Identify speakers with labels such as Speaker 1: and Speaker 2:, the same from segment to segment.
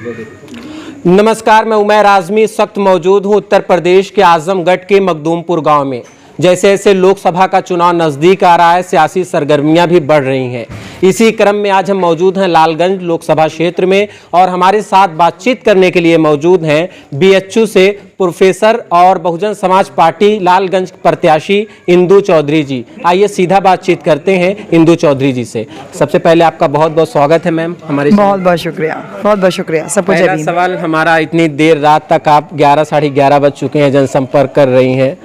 Speaker 1: नमस्कार, मैं उमैर आजमी इस वक्त मौजूद हूं उत्तर प्रदेश के आजमगढ़ के मखदूमपुर गांव में। जैसे जैसे लोकसभा का चुनाव नज़दीक आ रहा है, सियासी सरगर्मियां भी बढ़ रही हैं। इसी क्रम में आज हम मौजूद हैं लालगंज लोकसभा क्षेत्र में और हमारे साथ बातचीत करने के लिए मौजूद हैं बीएचयू से प्रोफेसर और बहुजन समाज पार्टी लालगंज प्रत्याशी इंदु चौधरी जी। आइए सीधा बातचीत करते हैं इंदु चौधरी जी से। सबसे पहले आपका बहुत बहुत स्वागत है मैम हमारे।
Speaker 2: बहुत बहुत शुक्रिया, बहुत बहुत शुक्रिया। सब कुछ
Speaker 1: पहला सवाल हमारा, इतनी देर रात तक आप 11 साढ़े 11 बज चुके हैं, जनसंपर्क कर रही हैं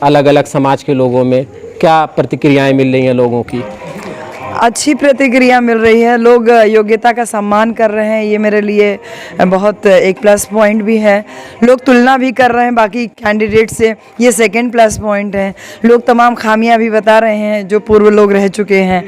Speaker 1: अलग अलग समाज के लोगों में, क्या प्रतिक्रियाएं मिल रही हैं लोगों की?
Speaker 2: अच्छी प्रतिक्रिया मिल रही है, लोग योग्यता का सम्मान कर रहे हैं, ये मेरे लिए बहुत एक प्लस पॉइंट भी है। लोग तुलना भी कर रहे हैं बाकी कैंडिडेट से, ये सेकंड प्लस पॉइंट है। लोग तमाम खामियां भी बता रहे हैं जो पूर्व लोग रह चुके हैं,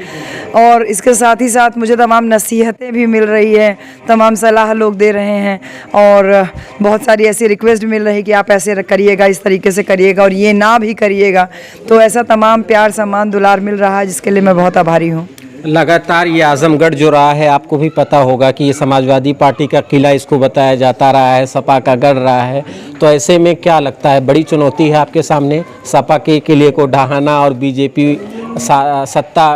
Speaker 2: और इसके साथ ही साथ मुझे तमाम नसीहतें भी मिल रही है, तमाम सलाह लोग दे रहे हैं, और बहुत सारी ऐसी रिक्वेस्ट मिल रही है कि आप ऐसे करिएगा, इस तरीके से करिएगा और ये ना भी करिएगा। तो ऐसा तमाम प्यार सम्मान दुलार मिल रहा है, जिसके लिए मैं बहुत आभारी हूँ।
Speaker 1: लगातार ये आजमगढ़ जो रहा है, आपको भी पता होगा कि ये समाजवादी पार्टी का किला इसको बताया जाता रहा है, सपा का गढ़ रहा है। तो ऐसे में क्या लगता है, बड़ी चुनौती है आपके सामने सपा के किले को ढहाना और बीजेपी सत्ता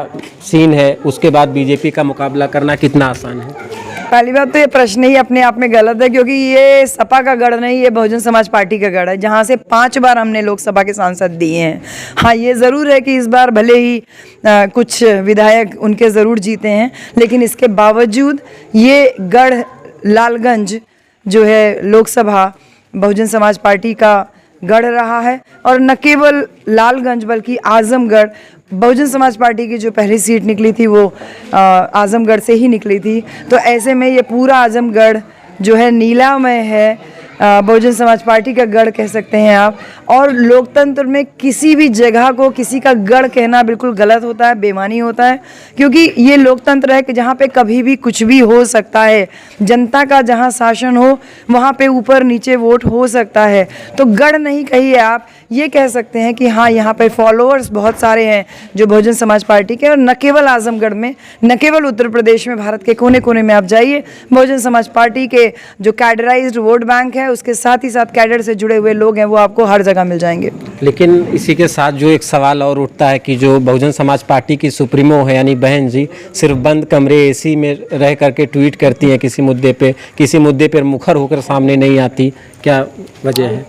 Speaker 1: सीन है, उसके बाद बीजेपी का मुकाबला करना कितना आसान है?
Speaker 2: पहली बात तो ये प्रश्न ही अपने आप में गलत है, क्योंकि ये सपा का गढ़ नहीं, ये बहुजन समाज पार्टी का गढ़ है, जहाँ से 5 बार हमने लोकसभा के सांसद दिए हैं। हाँ, ये ज़रूर है कि इस बार भले ही कुछ विधायक उनके ज़रूर जीते हैं, लेकिन इसके बावजूद ये गढ़ लालगंज जो है लोकसभा बहुजन समाज पार्टी का गढ़ रहा है। और न केवल लालगंज बल्कि आजमगढ़, बहुजन समाज पार्टी की जो पहली सीट निकली थी वो आजमगढ़ से ही निकली थी। तो ऐसे में ये पूरा आजमगढ़ जो है नीलामय है, बहुजन समाज पार्टी का गढ़ कह सकते हैं आप। और लोकतंत्र में किसी भी जगह को किसी का गढ़ कहना बिल्कुल गलत होता है, बेईमानी होता है, क्योंकि ये लोकतंत्र है कि जहाँ पे कभी भी कुछ भी हो सकता है। जनता का जहाँ शासन हो वहाँ पे ऊपर नीचे वोट हो सकता है। तो गढ़ नहीं कहिए आप, ये कह सकते हैं कि हाँ, यहाँ पे फॉलोअर्स बहुत सारे हैं जो बहुजन समाज पार्टी के। और न केवल आजमगढ़ में, न केवल उत्तर प्रदेश में, भारत के कोने कोने में आप जाइए, बहुजन समाज पार्टी के जो कैडराइज्ड वोट बैंक है, उसके साथ ही साथ कैडर से जुड़े हुए लोग हैं, वो आपको हर जगह मिल जाएंगे।
Speaker 1: लेकिन इसी के साथ जो एक सवाल और उठता है कि जो बहुजन समाज पार्टी की सुप्रीमो है यानी बहन जी, सिर्फ बंद कमरे एसी में रह करके ट्वीट करती हैं, किसी मुद्दे पर मुखर होकर सामने नहीं आती, क्या वजह है?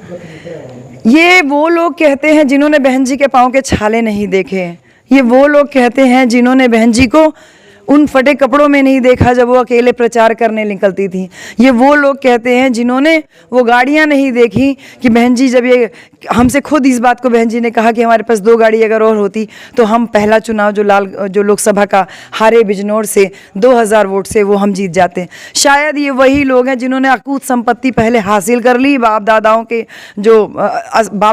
Speaker 2: ये वो लोग कहते हैं जिन्होंने बहन जी के पाँव के छाले नहीं देखे। ये वो लोग कहते हैं जिन्होंने बहन जी को उन फटे कपड़ों में नहीं देखा जब वो अकेले प्रचार करने निकलती थी। ये वो लोग कहते हैं जिन्होंने वो गाड़ियां नहीं देखी कि बहन जी, जब ये हमसे खुद इस बात को बहन जी ने कहा कि हमारे पास 2 गाड़ी अगर और होती तो हम पहला चुनाव जो लोकसभा का हारे बिजनौर से 2000 वोट से वो हम जीत जाते। शायद ये वही लोग हैं जिन्होंने अकूत संपत्ति पहले हासिल कर ली बाप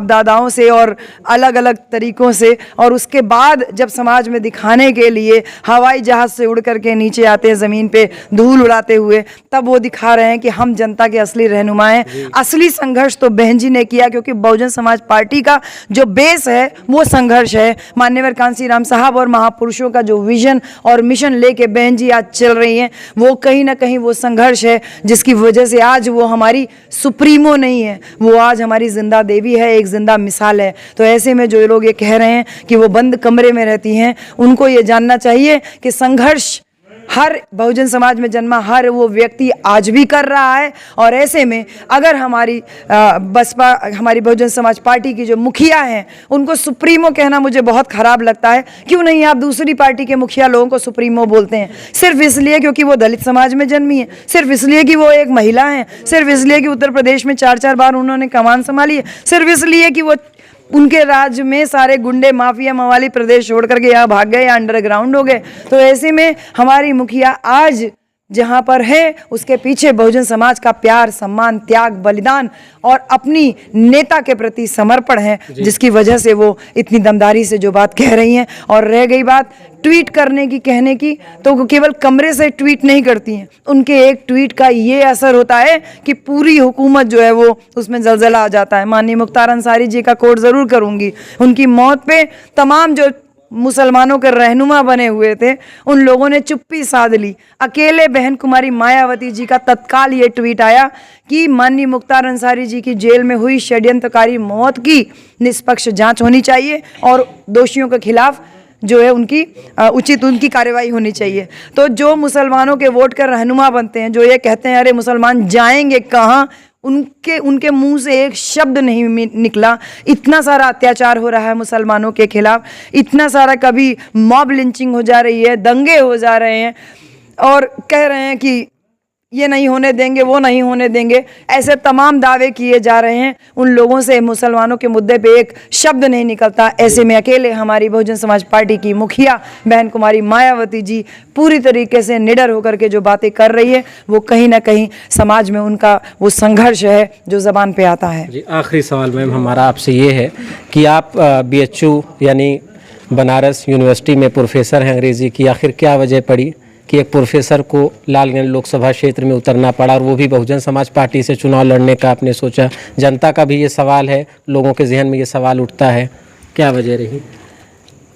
Speaker 2: दादाओं से और अलग अलग तरीक़ों से, और उसके बाद जब समाज में दिखाने के लिए हवाई जहाज़ से उड़ करके नीचे आते हैं ज़मीन पे धूल उड़ाते हुए, तब वो दिखा रहे हैं कि हम जनता के असली रहनुमा हैं। असली संघर्ष तो बहन जी ने किया, क्योंकि बहुजन समाज पार्टी का जो बेस है वो संघर्ष है। मान्यवर कांसीराम साहब और महापुरुषों का जो विजन और मिशन लेके बहन जी आज चल रही हैं, वो कहीं ना कहीं वो संघर्ष है, जिसकी वजह से आज वो हमारी सुप्रीमो नहीं है, वो आज हमारी जिंदा देवी है, एक जिंदा मिसाल है। तो ऐसे में जो लोग ये कह रहे हैं कि वो बंद कमरे में रहती हैं, उनको ये जानना चाहिए कि संघर्ष हर बहुजन समाज में जन्मा हर वो व्यक्ति आज भी कर रहा है। और ऐसे में अगर हमारी बसपा, हमारी बहुजन समाज पार्टी की जो मुखिया हैं, उनको सुप्रीमो कहना मुझे बहुत ख़राब लगता है। क्यों नहीं आप दूसरी पार्टी के मुखिया लोगों को सुप्रीमो बोलते हैं? सिर्फ इसलिए क्योंकि वो दलित समाज में जन्मी है, सिर्फ इसलिए कि वो एक महिला हैं, सिर्फ इसलिए कि उत्तर प्रदेश में 4-4 बार उन्होंने कमान संभाली है, सिर्फ इसलिए कि वो उनके राज्य में सारे गुंडे माफिया मवाली प्रदेश छोड़ करके यहाँ भाग गए या अंडरग्राउंड हो गए। तो ऐसे में हमारी मुखिया आज जहाँ पर है, उसके पीछे बहुजन समाज का प्यार, सम्मान, त्याग, बलिदान और अपनी नेता के प्रति समर्पण है, जिसकी वजह से वो इतनी दमदारी से जो बात कह रही हैं। और रह गई बात ट्वीट करने की, कहने की, तो वो केवल कमरे से ट्वीट नहीं करती हैं, उनके एक ट्वीट का ये असर होता है कि पूरी हुकूमत जो है वो उसमें जलजला आ जाता है। माननीय मुख्तार अंसारी जी का कोट ज़रूर करूँगी, उनकी मौत पे तमाम जो मुसलमानों के रहनुमा बने हुए थे, उन लोगों ने चुप्पी साध ली। अकेले बहन कुमारी मायावती जी का तत्काल ये ट्वीट आया कि माननीय मुख्तार अंसारी जी की जेल में हुई षड्यंत्रकारी मौत की निष्पक्ष जांच होनी चाहिए और दोषियों के खिलाफ जो है उनकी कार्रवाई होनी चाहिए। तो जो मुसलमानों के वोट के रहनुमा बनते हैं, जो ये कहते हैं अरे मुसलमान जाएंगे कहाँ, उनके मुंह से एक शब्द नहीं निकला। इतना सारा अत्याचार हो रहा है मुसलमानों के खिलाफ, इतना सारा, कभी मॉब लिंचिंग हो जा रही है, दंगे हो जा रहे हैं और कह रहे हैं कि ये नहीं होने देंगे, वो नहीं होने देंगे, ऐसे तमाम दावे किए जा रहे हैं। उन लोगों से मुसलमानों के मुद्दे पे एक शब्द नहीं निकलता। ऐसे में अकेले हमारी बहुजन समाज पार्टी की मुखिया बहन कुमारी मायावती जी पूरी तरीके से निडर होकर के जो बातें कर रही है, वो कहीं ना कहीं समाज में उनका वो संघर्ष है जो ज़बान पे आता है।
Speaker 1: जी, आखिरी सवाल मैम हमारा आपसे ये है कि आप BHU यानी बनारस यूनिवर्सिटी में प्रोफेसर हैं अंग्रेज़ी की, आखिर क्या वजह पड़ी कि एक प्रोफेसर को लालगंज लोकसभा क्षेत्र में उतरना पड़ा और वो भी बहुजन समाज पार्टी से चुनाव लड़ने का आपने सोचा? जनता का भी ये सवाल है, लोगों के जहन में ये सवाल उठता है, क्या वजह रही?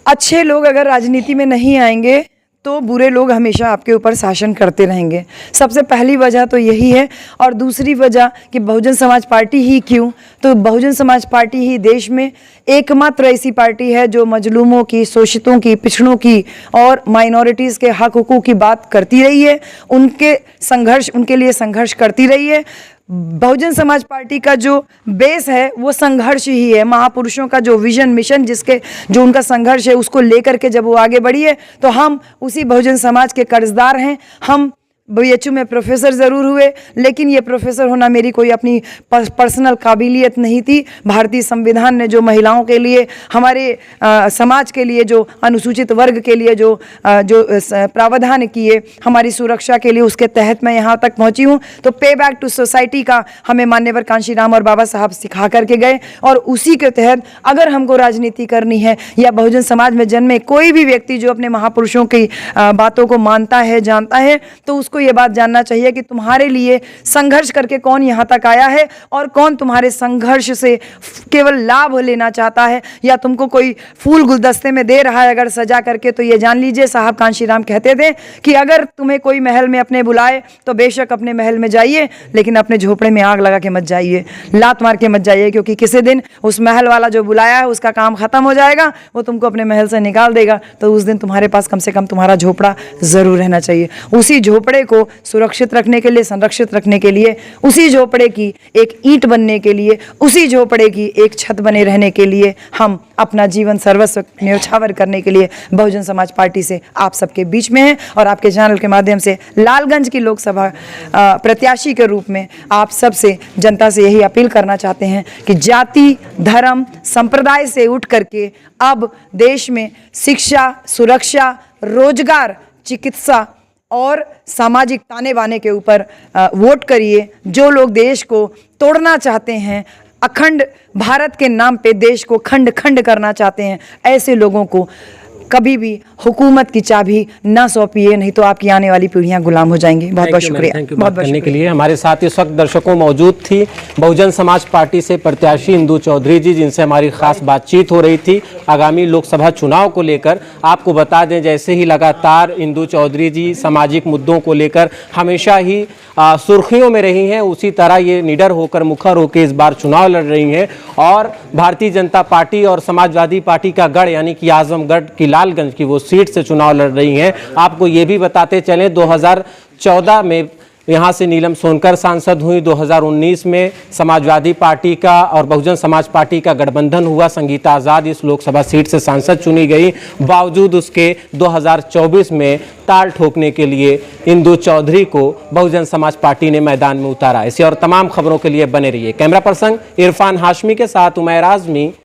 Speaker 2: अच्छे लोग अगर राजनीति में नहीं आएंगे तो बुरे लोग हमेशा आपके ऊपर शासन करते रहेंगे। सबसे पहली वजह तो यही है। और दूसरी वजह कि बहुजन समाज पार्टी ही क्यों, तो बहुजन समाज पार्टी ही देश में एकमात्र ऐसी पार्टी है जो मजलूमों की, शोषितों की, पिछड़ों की और माइनॉरिटीज़ के हक हुकूक की बात करती रही है, उनके लिए संघर्ष करती रही है। बहुजन समाज पार्टी का जो बेस है वो संघर्ष ही है। महापुरुषों का जो विजन मिशन जो उनका संघर्ष है, उसको लेकर के जब वो आगे बढ़ी है, तो हम उसी बहुजन समाज के कर्जदार हैं। हम BHU में प्रोफेसर ज़रूर हुए, लेकिन ये प्रोफेसर होना मेरी कोई अपनी पर्सनल काबिलियत नहीं थी। भारतीय संविधान ने जो महिलाओं के लिए, हमारे समाज के लिए, जो अनुसूचित वर्ग के लिए जो प्रावधान किए हमारी सुरक्षा के लिए, उसके तहत मैं यहाँ तक पहुँची हूँ। तो पे बैक टू सोसाइटी का हमें मान्यवर कांशीराम और बाबा साहब सिखा करके गए और उसी के तहत अगर हमको राजनीति करनी है या बहुजन समाज में जन्मे कोई भी व्यक्ति जो अपने महापुरुषों की बातों को मानता है, जानता है, तो उसको ये बात जानना चाहिए कि तुम्हारे लिए संघर्ष करके कौन यहाँ तक आया है और कौन तुम्हारे संघर्ष से केवल लाभ लेना चाहता है या तुमको कोई फूल गुलदस्ते में दे रहा है अगर सजा करके। तो ये जान लीजिए, साहब कांशीराम कहते थे कि अगर तुम्हें कोई महल में अपने बुलाए तो बेशक अपने महल में जाइए, लेकिन अपने झोपड़े में आग लगा के मत जाइए, लात मार के मत जाइए, क्योंकि किसी दिन उस महल वाला जो बुलाया है उसका काम खत्म हो जाएगा, वो तुमको अपने महल से निकाल देगा। तो उस दिन तुम्हारे पास कम से कम तुम्हारा झोपड़ा जरूर रहना चाहिए। उसी झोपड़े को सुरक्षित रखने के लिए, संरक्षित रखने के लिए, उसी झोपड़े की एक ईंट बनने के लिए, उसी झोपड़े की एक छत बने रहने के लिए हम अपना जीवन सर्वस्व न्यौछावर करने के लिए बहुजन समाज पार्टी से आप सबके बीच में हैं। और आपके चैनल के माध्यम से लालगंज की लोकसभा प्रत्याशी के रूप में आप सबसे, जनता से यही अपील करना चाहते हैं कि जाति, धर्म, संप्रदाय से उठ करके अब देश में शिक्षा, सुरक्षा, रोजगार, चिकित्सा और सामाजिक ताने बाने के ऊपर वोट करिए। जो लोग देश को तोड़ना चाहते हैं, अखंड भारत के नाम पे देश को खंड खंड करना चाहते हैं, ऐसे लोगों को कभी भी हुकूमत की चाबी ना सौंपिए, नहीं तो आपकी आने वाली पीढ़ियां गुलाम हो जाएंगी। बहुत बहुत शुक्रिया।
Speaker 1: बहुत करने के लिए हमारे साथ इस वक्त दर्शकों मौजूद थी बहुजन समाज पार्टी से प्रत्याशी इंदु चौधरी जी, जिनसे हमारी खास बातचीत हो रही थी आगामी लोकसभा चुनाव को लेकर। आपको बता दें, जैसे ही लगातार इंदु चौधरी जी सामाजिक मुद्दों को लेकर हमेशा ही सुर्खियों में रही हैं, उसी तरह ये निडर होकर, मुखर होकर इस बार चुनाव लड़ रही हैं और भारतीय जनता पार्टी और समाजवादी पार्टी का गढ़ यानी कि आजमगढ़ की लालगंज की वो सीट से चुनाव लड़ रही हैं। आपको ये भी बताते चलें, 2014 में यहाँ से नीलम सोनकर सांसद हुई, 2019 में समाजवादी पार्टी का और बहुजन समाज पार्टी का गठबंधन हुआ, संगीता आज़ाद इस लोकसभा सीट से सांसद चुनी गई। बावजूद उसके 2024 में ताल ठोकने के लिए इंदु चौधरी को बहुजन समाज पार्टी ने मैदान में उतारा। इसी और तमाम खबरों के लिए बने रहिए। कैमरा पर्सन इरफान हाशमी के साथ उमैर आज़मी।